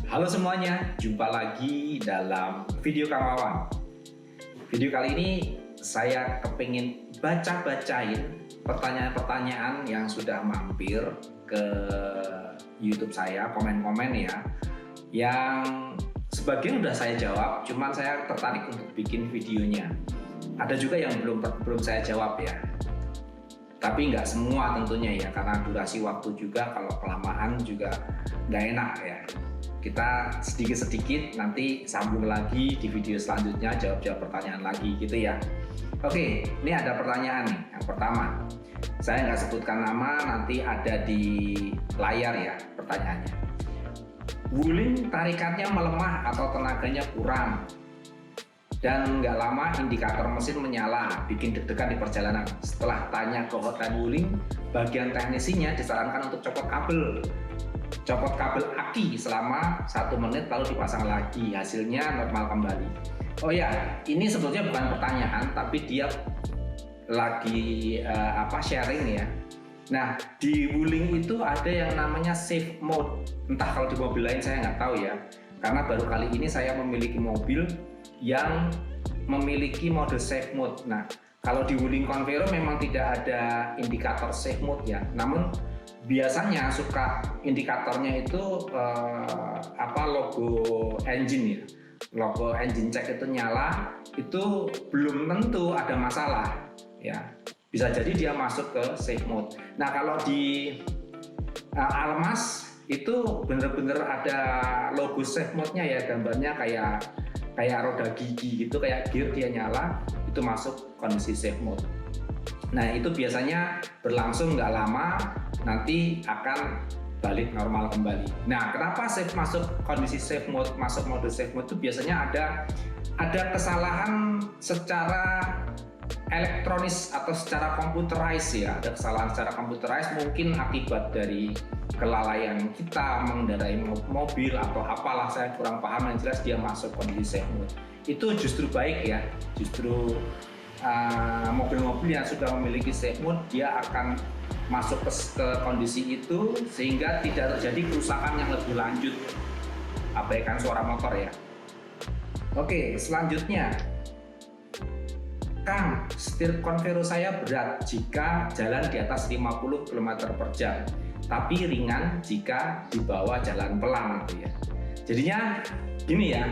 Halo semuanya, jumpa lagi dalam video Kang Wawan. Video kali ini saya kepingin baca-bacain pertanyaan-pertanyaan yang sudah mampir ke YouTube saya, komen-komen ya. Yang sebagian udah saya jawab, cuman saya tertarik untuk bikin videonya. Ada juga yang belum saya jawab ya. Tapi nggak semua tentunya ya, karena durasi waktu juga kalau kelamaan juga nggak enak ya. Kita sedikit-sedikit nanti sambung lagi di video selanjutnya, jawab-jawab pertanyaan lagi gitu ya. Oke, ini ada pertanyaan nih. Yang pertama, saya nggak sebutkan nama, nanti ada di layar ya pertanyaannya. Wuling tarikatnya melemah atau tenaganya kurang, dan nggak lama indikator mesin menyala, bikin deg-degan di perjalanan. Setelah tanya ke hotline Wuling, bagian teknisinya disarankan untuk copot kabel aki selama 1 menit lalu dipasang lagi, hasilnya normal kembali. Oh ya, ini sebetulnya bukan pertanyaan, tapi dia lagi sharing ya. Nah, di Wuling itu ada yang namanya safe mode. Entah kalau di mobil lain saya nggak tahu ya, karena baru kali ini saya memiliki mobil yang memiliki mode safe mode. Nah, kalau di Wuling Convero memang tidak ada indikator safe mode ya, namun biasanya suka indikatornya itu logo engine ya, logo engine check itu nyala, itu belum tentu ada masalah ya, bisa jadi dia masuk ke safe mode. Nah, kalau di Almas itu bener-bener ada logo safe mode-nya ya, gambarnya kayak roda gigi gitu, kayak gear dia nyala, itu masuk kondisi safe mode. Nah, itu biasanya berlangsung nggak lama, nanti akan balik normal kembali. Nah, kenapa masuk kondisi safe mode, masuk mode safe mode itu biasanya ada kesalahan secara elektronis atau secara komputerized ya, ada kesalahan secara komputerized, mungkin akibat dari kelalaian kita mengendarai mobil atau apalah, saya kurang paham, yang jelas dia masuk kondisi safe mode. Itu justru baik ya, justru mobil-mobil yang sudah memiliki safe mode dia akan masuk ke kondisi itu sehingga tidak terjadi kerusakan yang lebih lanjut, abaikan suara motor ya. Oke, selanjutnya, Kang, setir Convero saya berat jika jalan di atas 50 km per jam, tapi ringan jika di bawah jalan pelan gitu ya. Jadinya gini ya,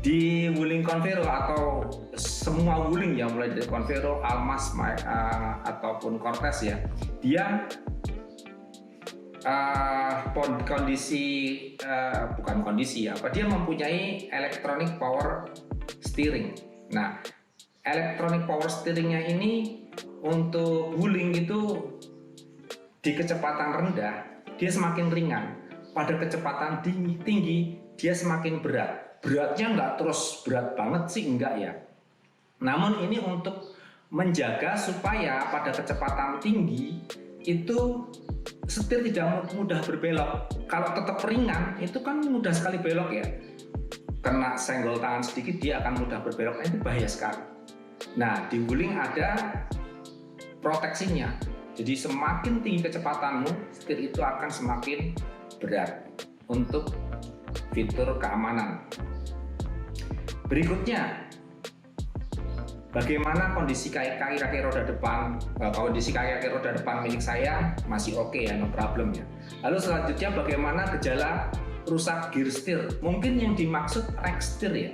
di Wuling Convero atau semua Wuling yang mulai dari Convero, Almas ataupun Cortez ya, dia dia mempunyai electronic power steering. Nah, electronic power steeringnya ini untuk Wuling itu di kecepatan rendah dia semakin ringan, pada kecepatan tinggi dia semakin berat. Beratnya nggak terus berat banget sih, enggak ya. Namun ini untuk menjaga supaya pada kecepatan tinggi itu setir tidak mudah berbelok. Kalau tetap ringan itu kan mudah sekali belok ya. Kena senggol tangan sedikit dia akan mudah berbelok, nah, itu bahaya sekali. Nah, di Wuling ada proteksinya. Jadi semakin tinggi kecepatanmu, setir itu akan semakin berat untuk fitur keamanan. Berikutnya, bagaimana kondisi kaki roda depan? Kondisi kaki roda depan milik saya masih oke ya, no problem ya. Lalu selanjutnya, bagaimana gejala rusak gear steer? Mungkin yang dimaksud rack steer ya.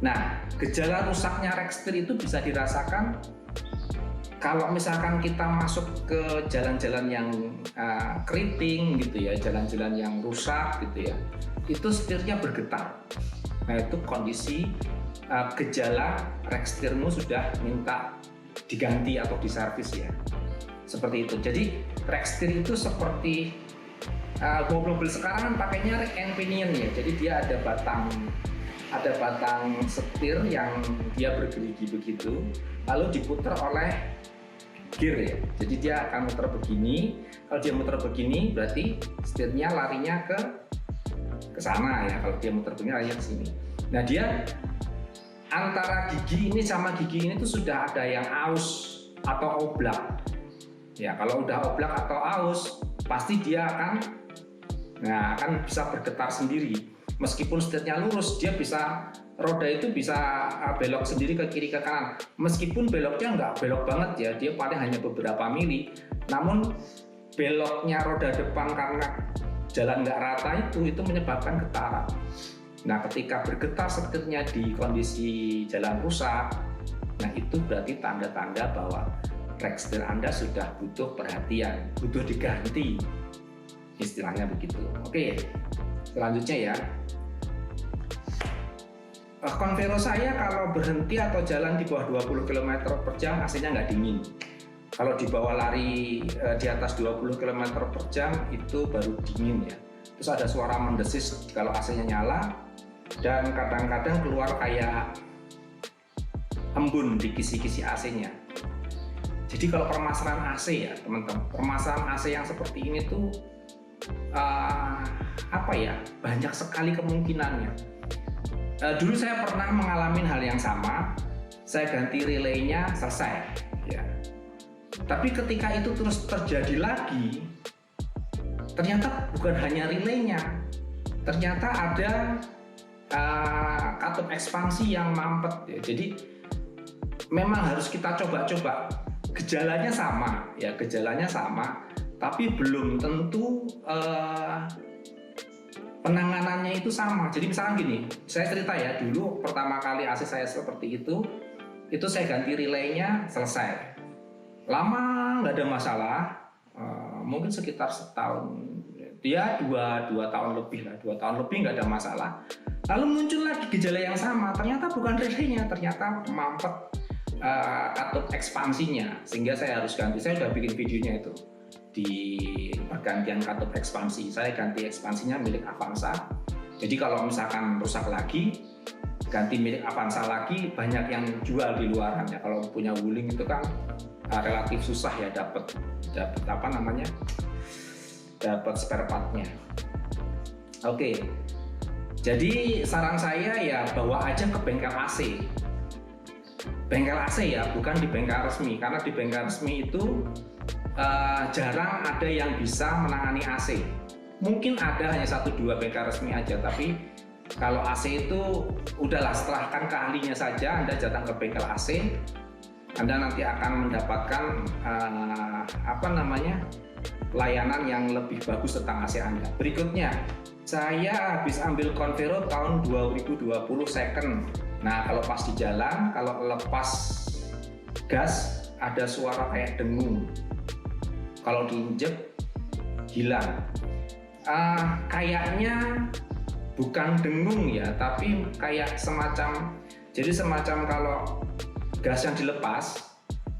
Nah, gejala rusaknya rack steer itu bisa dirasakan kalau misalkan kita masuk ke jalan-jalan yang keriting gitu ya, jalan-jalan yang rusak gitu ya, itu setirnya bergetar. Nah, itu kondisi gejala rack steermu sudah minta diganti atau diservis ya, seperti itu. Jadi rack steer itu seperti mobil sekarang kan pakainya rack and pinion ya, jadi dia ada batang setir yang dia bergerigi begitu, lalu diputar oleh gear ya. Jadi dia akan muter begini. Kalau dia muter begini berarti setirnya larinya ke sana ya. Kalau dia muter begini larinya ke sini. Nah, dia antara gigi ini sama gigi ini tuh sudah ada yang aus atau oblak. Ya, kalau udah oblak atau aus pasti dia akan Nah, kan bisa bergetar sendiri. Meskipun setirnya lurus, dia bisa, roda itu bisa belok sendiri ke kiri ke kanan. Meskipun beloknya nggak belok banget ya, dia paling hanya beberapa mili. Namun beloknya roda depan karena jalan nggak rata itu menyebabkan getaran. Nah, ketika bergetar setirnya di kondisi jalan rusak, nah itu berarti tanda-tanda bahwa rek setir Anda sudah butuh perhatian, butuh diganti. Istilahnya begitu. Oke, selanjutnya ya. Convero saya kalau berhenti atau jalan di bawah 20 km per jam AC-nya nggak dingin. Kalau di bawah lari di atas 20 km per jam itu baru dingin ya. Terus ada suara mendesis kalau AC-nya nyala, dan kadang-kadang keluar kayak embun di kisi-kisi AC-nya. Jadi kalau permasalahan AC ya teman-teman, permasalahan AC yang seperti ini tuh banyak sekali kemungkinannya. Dulu saya pernah mengalami hal yang sama, saya ganti relaynya selesai ya. Tapi ketika itu terus terjadi lagi, ternyata bukan hanya relaynya, ternyata ada katup ekspansi yang mampet ya. Jadi memang harus kita coba-coba. Gejalanya sama ya, gejalanya sama, tapi belum tentu penanganannya itu sama. Jadi misalkan gini, saya cerita ya, dulu pertama kali AC saya seperti itu saya ganti relaynya selesai. Lama nggak ada masalah, mungkin sekitar setahun, dia dua tahun lebih lah, 2 tahun lebih nggak ada masalah. Lalu muncul lagi gejala yang sama, ternyata bukan relaynya, ternyata mampet katup ekspansinya, sehingga saya harus ganti. Saya udah bikin videonya itu di pergantian katup ekspansi. Saya ganti ekspansinya milik Avanza. Jadi kalau misalkan rusak lagi, ganti milik Avanza lagi, banyak yang jual di luaran ya. Kalau punya Wuling itu kan relatif susah ya dapat spare partnya. Oke, jadi saran saya ya bawa aja ke bengkel AC. Bengkel AC ya, bukan di bengkel resmi, karena di bengkel resmi itu jarang ada yang bisa menangani AC. Mungkin ada hanya 1-2 bengkel resmi aja, tapi kalau AC itu udahlah, serahkan ke ahlinya saja. Anda datang ke bengkel AC, Anda nanti akan mendapatkan layanan yang lebih bagus tentang AC Anda. Berikutnya, saya habis ambil Convero tahun 2020 second. Nah, kalau pas di jalan, kalau lepas gas ada suara kayak dengung. Kalau diinjek hilang. Kayaknya bukan dengung ya, tapi kayak semacam kalau gas yang dilepas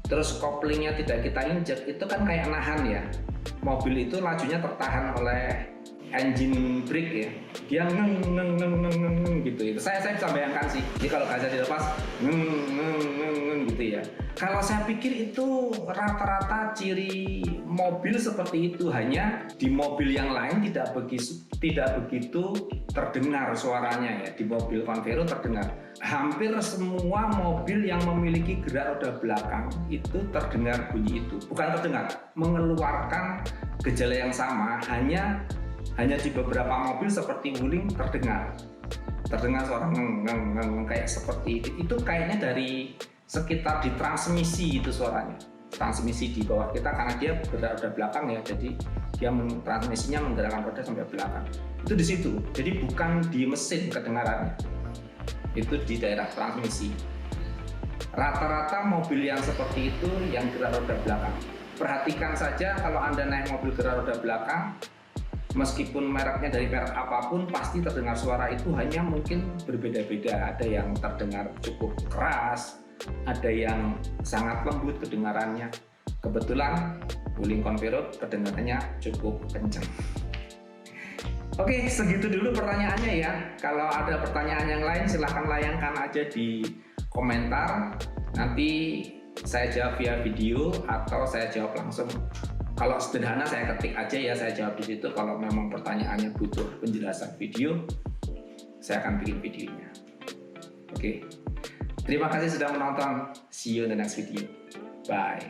terus koplingnya tidak kita injek, itu kan kayak nahan ya. Mobil itu lajunya tertahan oleh engine brake ya, dia ngeng gitu. Itu saya bisa bayangkan sih. Jadi kalau gasnya dilepas ngeng gitu ya. Kalau saya pikir itu rata-rata ciri mobil seperti itu, hanya di mobil yang lain tidak begitu terdengar suaranya ya. Di mobil Convero terdengar. Hampir semua mobil yang memiliki gerak roda belakang itu terdengar bunyi itu. Bukan terdengar, mengeluarkan gejala yang sama, hanya di beberapa mobil seperti Wuling terdengar suara ngeng kayak seperti itu. Itu kayaknya dari sekitar di transmisi itu suaranya, transmisi di bawah kita, karena dia bergerak roda belakang ya, jadi dia transmisinya menggerakkan roda sampai belakang. Itu di situ, jadi bukan di mesin kedengarannya, itu di daerah transmisi. Rata-rata mobil yang seperti itu yang gerak roda belakang. Perhatikan saja kalau Anda naik mobil gerak roda belakang, meskipun mereknya dari merek apapun, pasti terdengar suara itu hanya mungkin berbeda-beda. Ada yang terdengar cukup keras, ada yang sangat lembut kedengarannya. Kebetulan Wuling Convero kedengarannya cukup kencang. Oke, segitu dulu pertanyaannya ya. Kalau ada pertanyaan yang lain silahkan layangkan aja di komentar. Nanti saya jawab via video atau saya jawab langsung. Kalau sederhana saya ketik aja ya, saya jawab di situ. Kalau memang pertanyaannya butuh penjelasan video, saya akan bikin videonya. Oke. Terima kasih sudah menonton. See you in the next video. Bye.